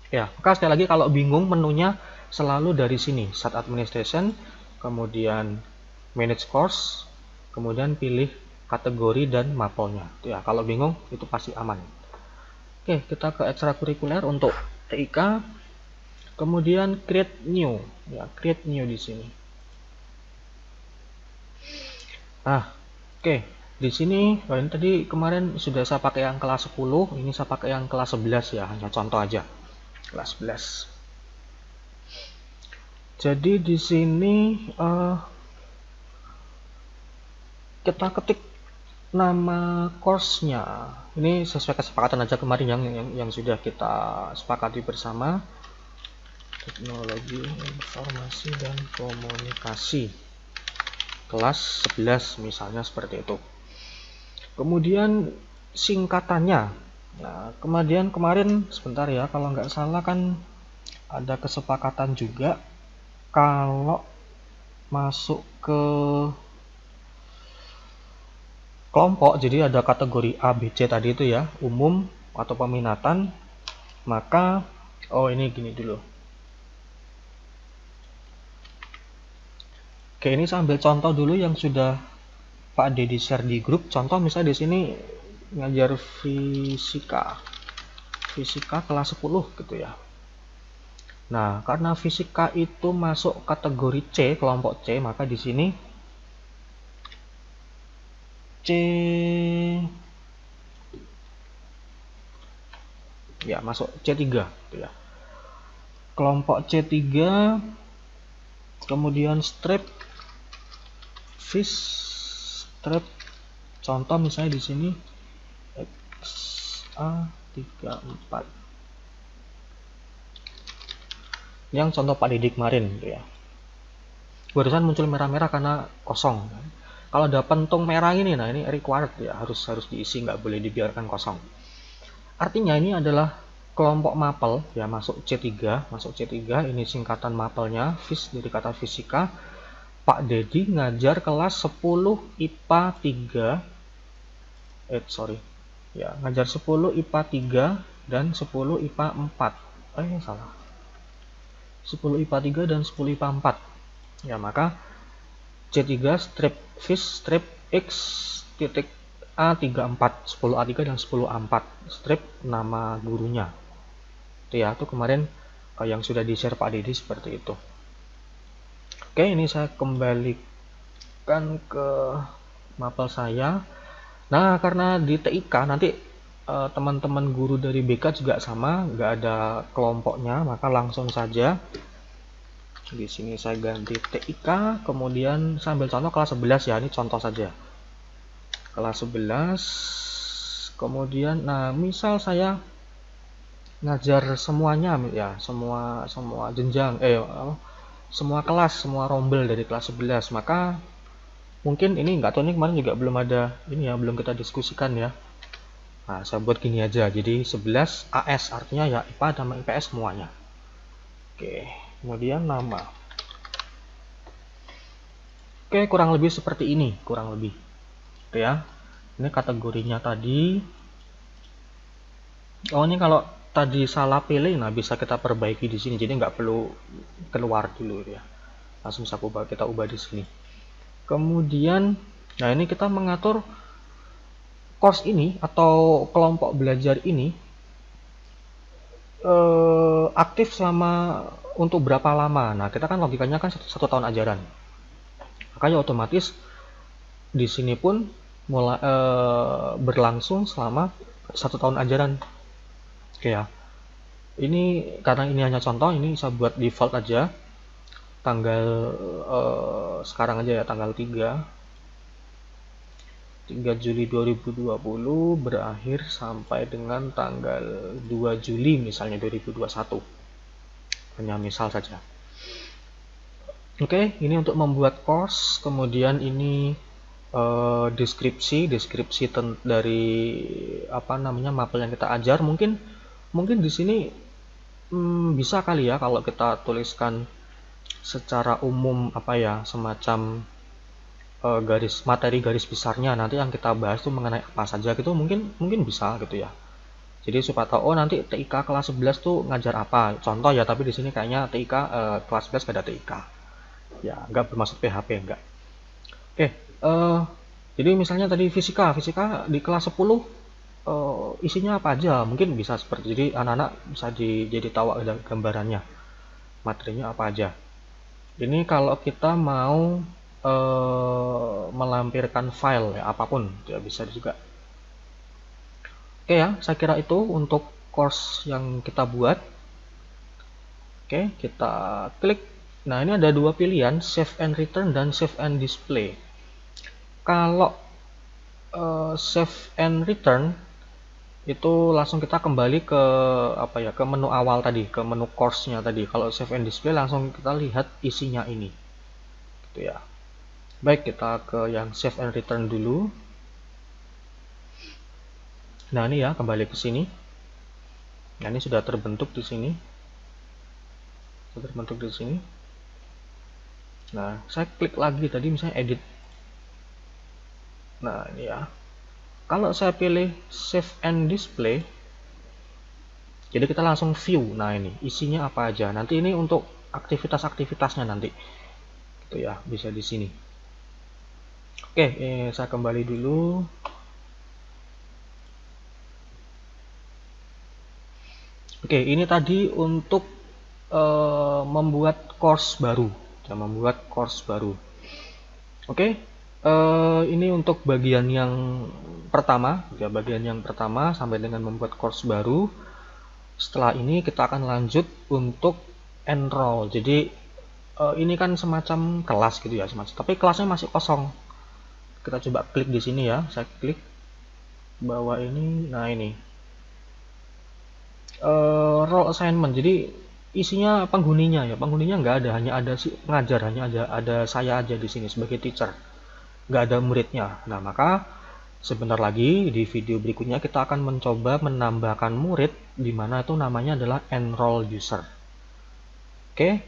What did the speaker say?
Ya, maka sekali lagi kalau bingung menunya selalu dari sini, Start Administration, kemudian Manage Course, kemudian pilih kategori dan mapelnya. Ya, kalau bingung itu pasti aman. Oke, kita ke ekstrakurikuler untuk TIK, kemudian create new. Ya, create new di sini. Nah, oke. Di sini, ini tadi kemarin sudah saya pakai yang kelas 10, ini saya pakai yang kelas 11 ya, hanya contoh aja. Kelas 11. Jadi di sini kita ketik nama course-nya. Ini sesuai kesepakatan aja kemarin yang sudah kita sepakati bersama. Teknologi Informasi dan Komunikasi. Kelas 11 misalnya seperti itu. Kemudian singkatannya. Nah, kemudian kemarin sebentar ya, kalau nggak salah kan ada kesepakatan juga kalau masuk ke kelompok, jadi ada kategori A, B, C tadi itu ya, umum atau peminatan, maka ini gini dulu. Oke, ini saya ambil contoh dulu yang sudah Pak Dedi share di grup. Contoh misalnya di sini ngajar fisika kelas 10 gitu ya. Nah, karena fisika itu masuk kategori C, kelompok C, maka di sini C ya masuk C3 gitu ya. Kelompok C3, kemudian strip fish strip, contoh misalnya di sini XA34. Yang contoh Pak Didik kemarin gitu ya. Barusan muncul merah-merah karena kosong. Kalau ada pentung merah ini, nah ini required ya, harus diisi, nggak boleh dibiarkan kosong. Artinya ini adalah kelompok mapel ya, masuk C3, ini singkatan mapelnya, FIS dari kata fisika. Pak Dedi ngajar kelas 10 IPA 3. Ya, ngajar 10 IPA 3 dan 10 IPA 4. Salah. 10 IPA 3 dan 10 IPA 4. Ya, maka C3 strip fish strip X titik A34, 10 A3 dan 10 A4, strip nama gurunya. Itu ya, itu kemarin yang sudah di-share Pak Dedi seperti itu. Oke, ini saya kembalikan ke mapel saya. Nah, karena di TIK nanti teman-teman guru dari BK juga sama, nggak ada kelompoknya, maka langsung saja di sini saya ganti TIK, kemudian saya ambil contoh kelas 11 ya, ini contoh saja. Kelas 11, kemudian, nah misal saya ngajar semuanya ya, semua jenjang, semua kelas, semua rombel dari kelas 11, maka mungkin ini nggak tahu, ini kemarin juga belum ada, ini ya, belum kita diskusikan ya. Nah, saya buat gini aja, jadi 11 AS, artinya ya IPA sama IPS semuanya. Oke, kemudian nama. Oke, kurang lebih seperti ini, kurang lebih. Oke ya, ini kategorinya tadi. Ini kalau tadi salah pilih, nah bisa kita perbaiki di sini, jadi nggak perlu keluar dulu ya. Langsung kita ubah di sini. Kemudian, nah ini kita mengatur course ini atau kelompok belajar ini aktif selama untuk berapa lama. Nah, kita kan logikanya kan satu tahun ajaran. Makanya otomatis di sini pun mulai berlangsung selama 1 tahun ajaran. Oke ya. Ini karena ini hanya contoh, ini saya buat default aja. Tanggal sekarang aja ya, tanggal 3 Juli 2020 berakhir sampai dengan tanggal 2 Juli misalnya 2021. Hanya misal saja. Oke, ini untuk membuat course, kemudian ini deskripsi dari mapel yang kita ajar. Mungkin di sini bisa kali ya kalau kita tuliskan secara umum semacam garis besarnya, nanti yang kita bahas itu mengenai apa saja gitu, mungkin bisa gitu ya. Jadi supaya tahu, oh nanti TIK kelas 11 tuh ngajar apa, contoh ya, tapi di sini kayaknya TIK kelas 11 gak ada TIK. Ya, nggak bermaksud PHP, enggak. Oke, jadi misalnya tadi fisika di kelas 10 isinya apa aja, mungkin bisa seperti, jadi anak-anak bisa jadi tahu ada gambarannya, materinya apa aja. Ini kalau kita mau melampirkan file ya, apapun ya bisa juga. Oke ya, saya kira itu untuk course yang kita buat. Oke, kita klik. Nah, ini ada dua pilihan, save and return dan save and display. Kalau save and return itu langsung kita kembali ke apa ya, ke menu awal tadi, ke menu course-nya tadi. Kalau save and display langsung kita lihat isinya ini. Gitu ya. Baik, kita ke yang save and return dulu. Nah, ini ya, kembali ke sini. Nah, ini sudah terbentuk di sini. Sudah terbentuk di sini. Nah, saya klik lagi tadi misalnya edit. Nah, ini ya. Kalau saya pilih save and display, jadi kita langsung view. Nah, ini isinya apa aja. Nanti ini untuk aktivitas-aktivitasnya nanti. Gitu ya, bisa di sini. Oke, saya kembali dulu. Oke, ini tadi untuk membuat course baru, Oke, ini untuk bagian yang pertama, ya, sampai dengan membuat course baru. Setelah ini kita akan lanjut untuk enroll. Jadi ini kan semacam kelas gitu ya, tapi kelasnya masih kosong. Kita coba klik di sini ya, saya klik bawah ini. Nah, ini role assignment, jadi isinya penghuninya nggak ada, hanya ada si pengajar, hanya ada saya aja di sini sebagai teacher, nggak ada muridnya. Nah, maka sebentar lagi di video berikutnya kita akan mencoba menambahkan murid, di mana itu namanya adalah enroll user. Oke,